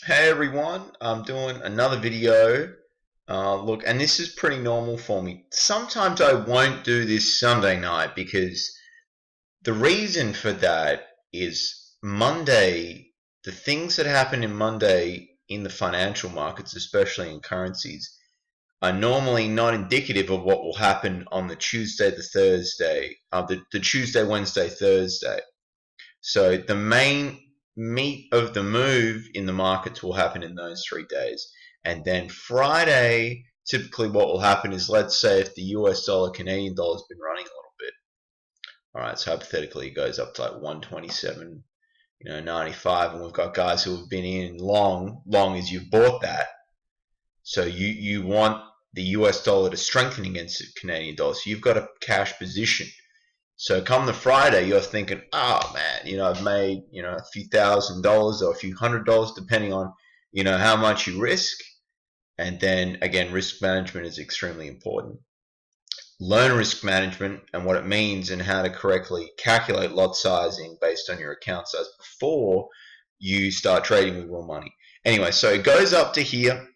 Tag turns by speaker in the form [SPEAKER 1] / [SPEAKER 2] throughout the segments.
[SPEAKER 1] Hey everyone, I'm doing another video. Look, and this is pretty normal for me. Sometimes I won't do this Sunday night because the reason for that is Monday, the things that happen in Monday in the financial markets, especially in currencies, are normally not indicative of what will happen on the Tuesday, the Thursday, the Tuesday, Wednesday, Thursday. So the main meat of the move in the markets will happen in those 3 days. And then Friday, typically what will happen is, let's say if the US dollar, Canadian dollar has been running a little bit. All right, so hypothetically it goes up to like 127, 95, and we've got guys who have been in long as you've bought that. So you want the US dollar to strengthen against the Canadian dollar. So you've got a cash position. So come the Friday, you're thinking, oh man, I've made, a few $1,000s or a few $100, depending on, how much you risk. And then again, risk management is extremely important. Learn risk management and what it means and how to correctly calculate lot sizing based on your account size before you start trading with real money. Anyway, so it goes up to here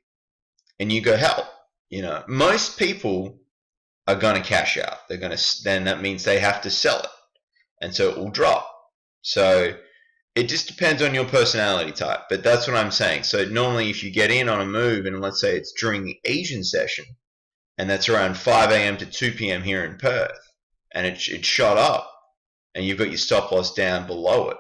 [SPEAKER 1] and you go, hell, most people are going to cash out. Then that means they have to sell it. And so it will drop. So it just depends on your personality type. But that's what I'm saying. So normally if you get in on a move, and let's say it's during the Asian session, and that's around 5 a.m. to 2 p.m. here in Perth, and it shot up, and you've got your stop loss down below it,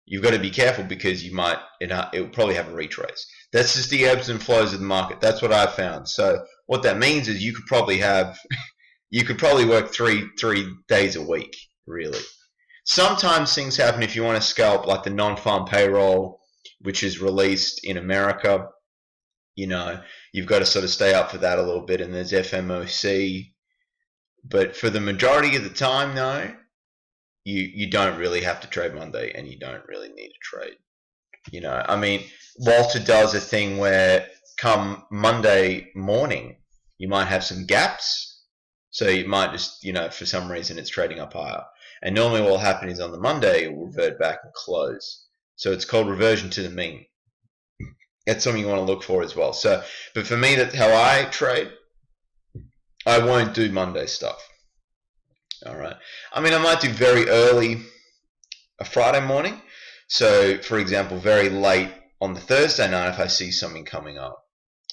[SPEAKER 1] you've got to be careful because it will probably have a retrace. That's just the ebbs and flows of the market. That's what I've found. So what that means is you could probably work three days a week, really. Sometimes things happen if you want to scalp, like the non-farm payroll, which is released in America. You've got to sort of stay up for that a little bit, and there's FMOC. But for the majority of the time, no, you don't really have to trade Monday, and you don't really need to trade. I mean, Walter does a thing where come Monday morning, you might have some gaps. So you might just, for some reason it's trading up higher. And normally what will happen is on the Monday, it will revert back and close. So it's called reversion to the mean. That's something you want to look for as well. So, but for me, that's how I trade. I won't do Monday stuff. All right. I mean, I might do very early a Friday morning. So, for example, very late on the Thursday night, if I see something coming up,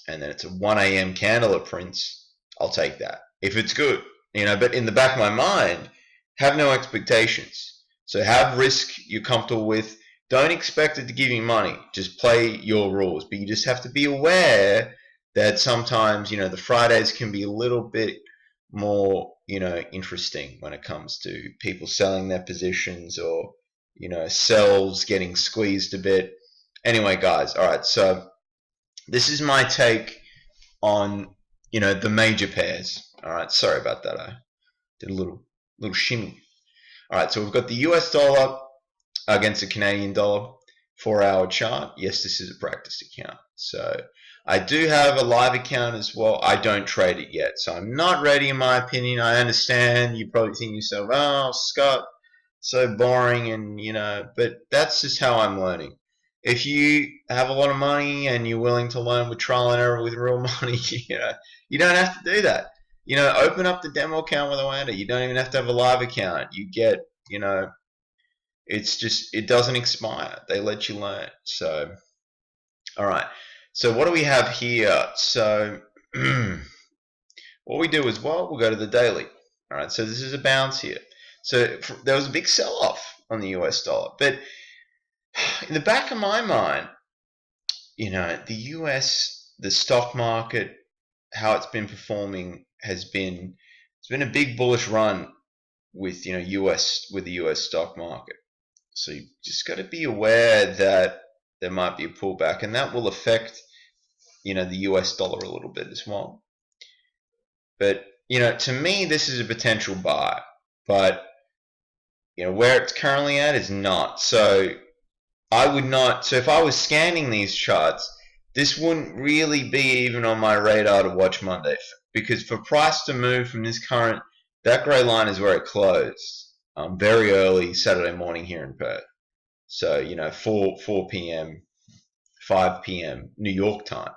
[SPEAKER 1] and then it's a 1 a.m. candle at Prince, I'll take that. If it's good, but in the back of my mind, have no expectations. So have risk you're comfortable with. Don't expect it to give you money. Just play your rules. But you just have to be aware that sometimes, the Fridays can be a little bit more, interesting when it comes to people selling their positions or, sells getting squeezed a bit. Anyway, guys, all right, so this is my take on, the major pairs. All right, sorry about that. I did a little shimmy. All right, so we've got the US dollar against the Canadian dollar, 4-hour chart. Yes, this is a practice account. So I do have a live account as well. I don't trade it yet, so I'm not ready in my opinion. I understand. You probably think to yourself, oh, Scott, so boring, and but that's just how I'm learning. If you have a lot of money and you're willing to learn with trial and error with real money, you don't have to do that. Open up the demo account with Oanda. You don't even have to have a live account. You get, it's just, it doesn't expire. They let you learn. So, all right. So what do we have here? So what we do as well, we'll go to the daily. All right. So this is a bounce here. So there was a big sell-off on the US dollar. But in the back of my mind, the US, the stock market, how it's been performing it's been a big bullish run with the US stock market. So you just got to be aware that there might be a pullback, and that will affect the US dollar a little bit as well. But to me, this is a potential buy, but where it's currently at is not. So I would not. So if I was scanning these charts, this wouldn't really be even on my radar to watch Monday, because for price to move from this current, that grey line is where it closed very early Saturday morning here in Perth. So 4 p.m. 5 p.m. New York time.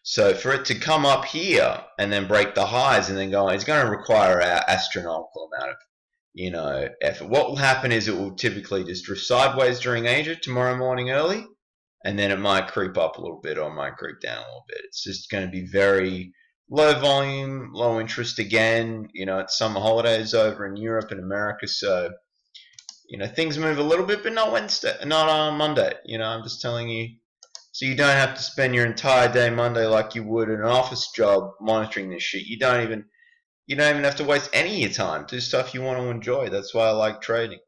[SPEAKER 1] So for it to come up here and then break the highs and then go on, it's going to require an astronomical amount of effort. What will happen is it will typically just drift sideways during Asia tomorrow morning early, and then it might creep up a little bit or might creep down a little bit. It's just going to be very low volume, low interest again. It's summer holidays over in Europe and America, so things move a little bit, but not on Monday. I'm just telling you, so you don't have to spend your entire day Monday like you would in an office job monitoring this shit. You don't even have to waste any of your time. Do stuff you want to enjoy. That's why I like trading.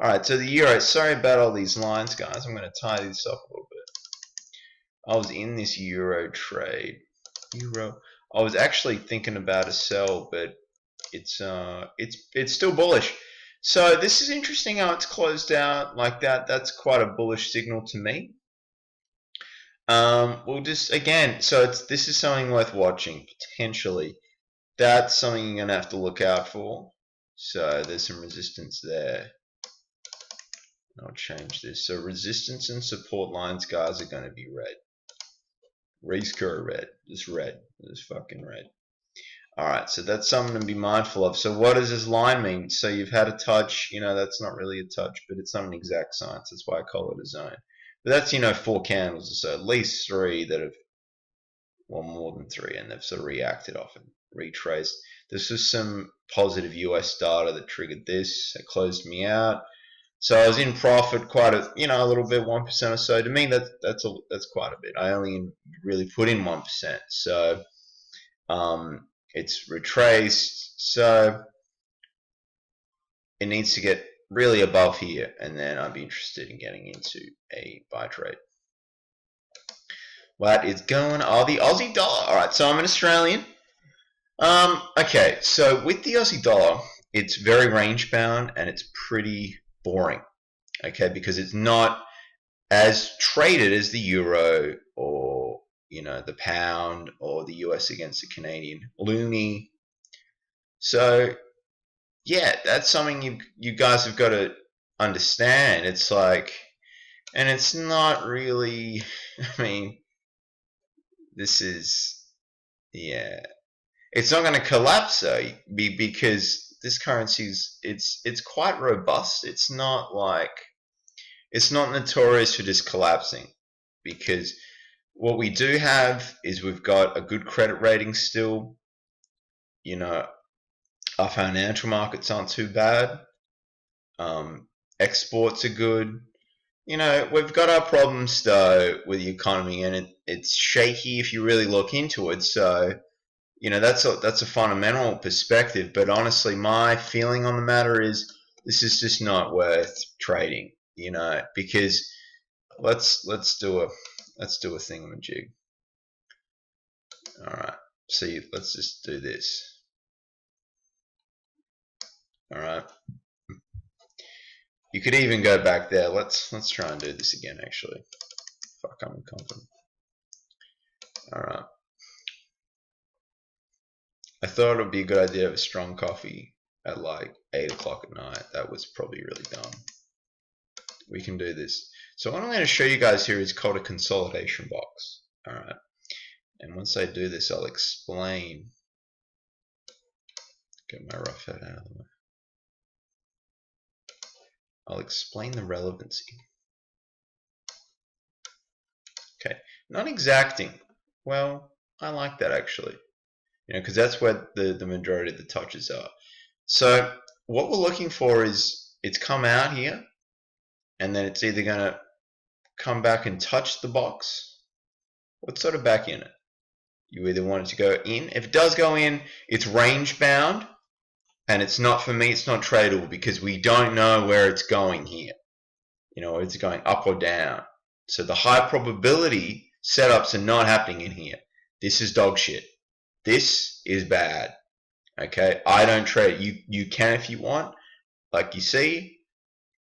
[SPEAKER 1] Alright, so the euro. Sorry about all these lines, guys. I'm going to tie this up a little bit. I was in this euro trade. I was actually thinking about a sell, but it's still bullish. So this is interesting how it's closed out like that. That's quite a bullish signal to me. We'll just again. So this is something worth watching potentially. That's something you're gonna have to look out for. So there's some resistance there. I'll change this. So resistance and support lines, guys, are going to be red. Race car red. Just red. Just fucking red. Alright, so that's something to be mindful of. So what does this line mean? So you've had a touch. That's not really a touch, but it's not an exact science. That's why I call it a zone. But that's, 4 candles or so. At least 3 that have, well, more than 3, and they've sort of reacted off and retraced. This was some positive US data that triggered this. It closed me out. So I was in profit quite a little bit, 1% or so. To me, that's quite a bit. I only really put in 1%. So it's retraced. So it needs to get really above here, and then I'd be interested in getting into a buy trade. What is going on? The Aussie dollar. All right, so I'm an Australian. Okay, so with the Aussie dollar, it's very range bound and it's pretty boring. Okay, because it's not as traded as the euro or the pound or the US against the Canadian loonie. So yeah, that's something you guys have got to understand. It's like, and it's not really. I mean, this is, yeah, it's not going to collapse though, because this currency it's quite robust. It's not notorious for just collapsing, because what we do have is we've got a good credit rating still. Our financial markets aren't too bad. Exports are good. We've got our problems though with the economy, and it's shaky if you really look into it. So that's a fundamental perspective. But honestly, my feeling on the matter is this is just not worth trading. Because let's do a thingamajig. All right, see, let's just do this. All right, you could even go back there. Let's try and do this again. Actually, fuck, I'm incompetent. All right, I thought it would be a good idea to have a strong coffee at like 8 o'clock at night. That was probably really dumb. We can do this. So what I'm going to show you guys here is called a consolidation box. All right, and once I do this, I'll explain. Get my rough head out of the way. I'll explain the relevancy. Okay, not exacting. Well, I like that actually. Because that's where the majority of the touches are. So what we're looking for is it's come out here, and then it's either going to come back and touch the box. What's sort of back in it? You either want it to go in. If it does go in, it's range bound. And it's not, for me, it's not tradable because we don't know where it's going here. It's going up or down. So the high probability setups are not happening in here. This is dog shit. This is bad. Okay, I don't trade. You can if you want, like you see,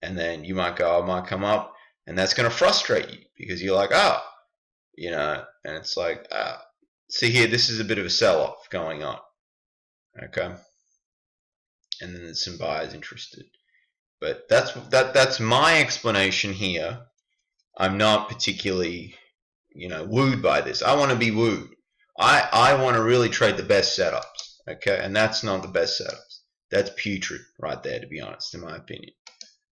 [SPEAKER 1] and then you might go, I might come up, and that's going to frustrate you because you're like, and it's like, see here, this is a bit of a sell-off going on. Okay. And then there's some buyers interested, but that's my explanation here I'm not particularly, wooed by this. I want to be wooed. I want to really trade the best setups, okay? And that's not the best setups. That's putrid right there, to be honest, in my opinion.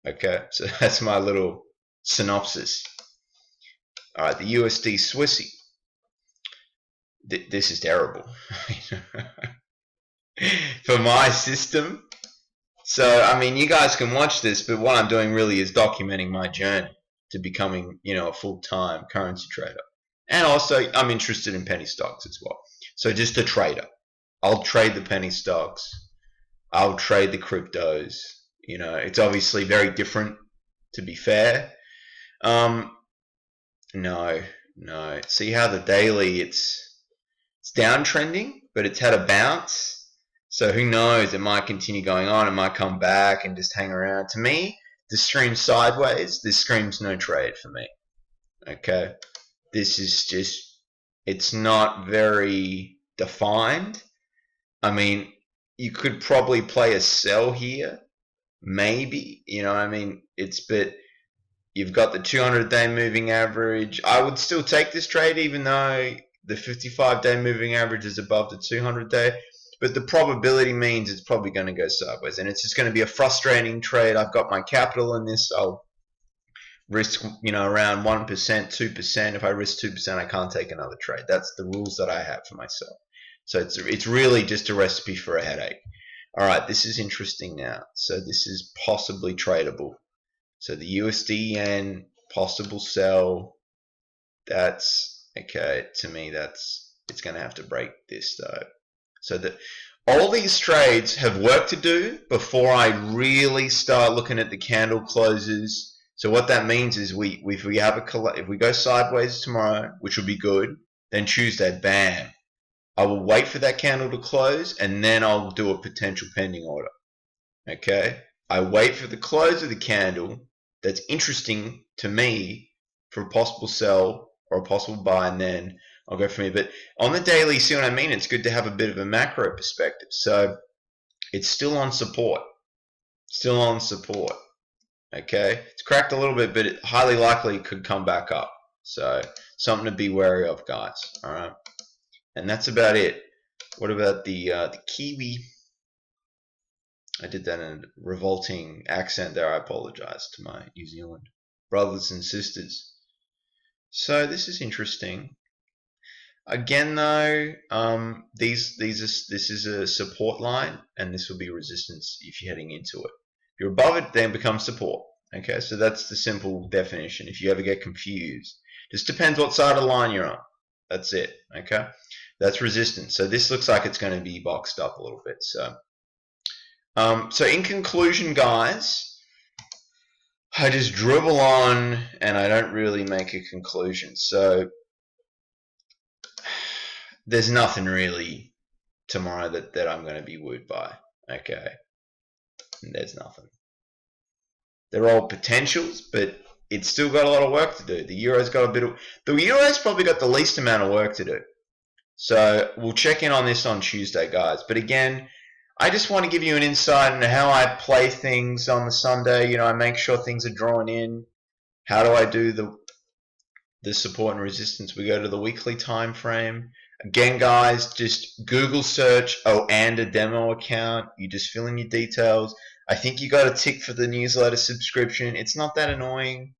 [SPEAKER 1] Okay, so that's my little synopsis. All right, the USD Swissy. This is terrible for my system. So, I mean, you guys can watch this, but what I'm doing really is documenting my journey to becoming, a full-time currency trader. And also, I'm interested in penny stocks as well. So just a trader. I'll trade the penny stocks. I'll trade the cryptos. It's obviously very different, to be fair. No. See how the daily, it's downtrending, but it's had a bounce. So who knows, it might continue going on, it might come back and just hang around. To me, this screams sideways, this screams no trade for me. Okay, this is just, it's not very defined. I mean, you could probably play a sell here, maybe, but you've got the 200-day moving average. I would still take this trade even though the 55-day moving average is above the 200-day. But the probability means it's probably going to go sideways. And it's just going to be a frustrating trade. I've got my capital in this. I'll risk, around 1%, 2%. If I risk 2%, I can't take another trade. That's the rules that I have for myself. So it's really just a recipe for a headache. All right, this is interesting now. So this is possibly tradable. So the USD yen, possible sell. That's, okay, to me, it's going to have to break this though. So that all these trades have work to do before I really start looking at the candle closes. So what that means is if we go sideways tomorrow, which will be good, then Tuesday, bam, I will wait for that candle to close and then I'll do a potential pending order. Okay, I wait for the close of the candle that's interesting to me for a possible sell or a possible buy, and then I'll go from here. But on the daily, see what I mean? It's good to have a bit of a macro perspective. So it's still on support. Still on support. Okay? It's cracked a little bit, but it highly likely could come back up. So something to be wary of, guys. All right? And that's about it. What about the Kiwi? I did that in a revolting accent there. I apologize to my New Zealand brothers and sisters. So this is interesting. Again, though, this is a support line, and this will be resistance if you're heading into it. If you're above it, then it becomes support. Okay, so that's the simple definition. If you ever get confused, just depends what side of the line you're on. That's it. Okay, that's resistance. So this looks like it's going to be boxed up a little bit. So, so in conclusion, guys, I just dribble on, and I don't really make a conclusion. So there's nothing really tomorrow that I'm going to be wooed by. Okay, there's nothing. They're all potentials, but it's still got a lot of work to do. The Euro's got the Euro's probably got the least amount of work to do. So we'll check in on this on Tuesday, guys. But again, I just want to give you an insight into how I play things on the Sunday. I make sure things are drawn in. How do I do the support and resistance? We go to the weekly time frame. Again, guys, just Google search and a demo account. You just fill in your details. I think you got a tick for the newsletter subscription. It's not that annoying.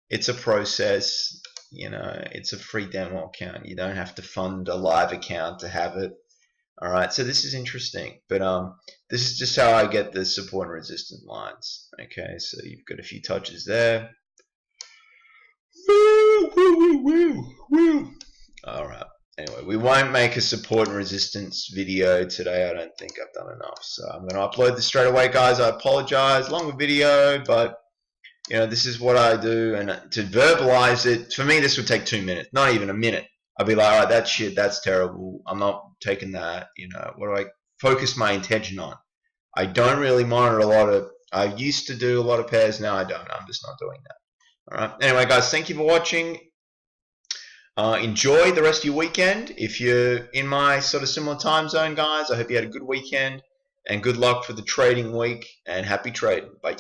[SPEAKER 1] It's a process. It's a free demo account. You don't have to fund a live account to have it. All right, so this is interesting. But this is just how I get the support and resistance lines. Okay, so you've got a few touches there. Woo, woo, woo, woo, woo. All right. Anyway, we won't make a support and resistance video today. I don't think I've done enough. So I'm going to upload this straight away, guys. I apologize. Longer video, but, this is what I do. And to verbalize it, for me, this would take 2 minutes. Not even a minute. I'd be like, all right, that's shit. That's terrible. I'm not taking that. What do I focus my attention on? I don't really monitor a lot of, I used to do a lot of pairs. Now I don't. I'm just not doing that. All right. Anyway, guys, thank you for watching. Enjoy the rest of your weekend. If you're in my sort of similar time zone, guys, I hope you had a good weekend and good luck for the trading week, and happy trading. Bye.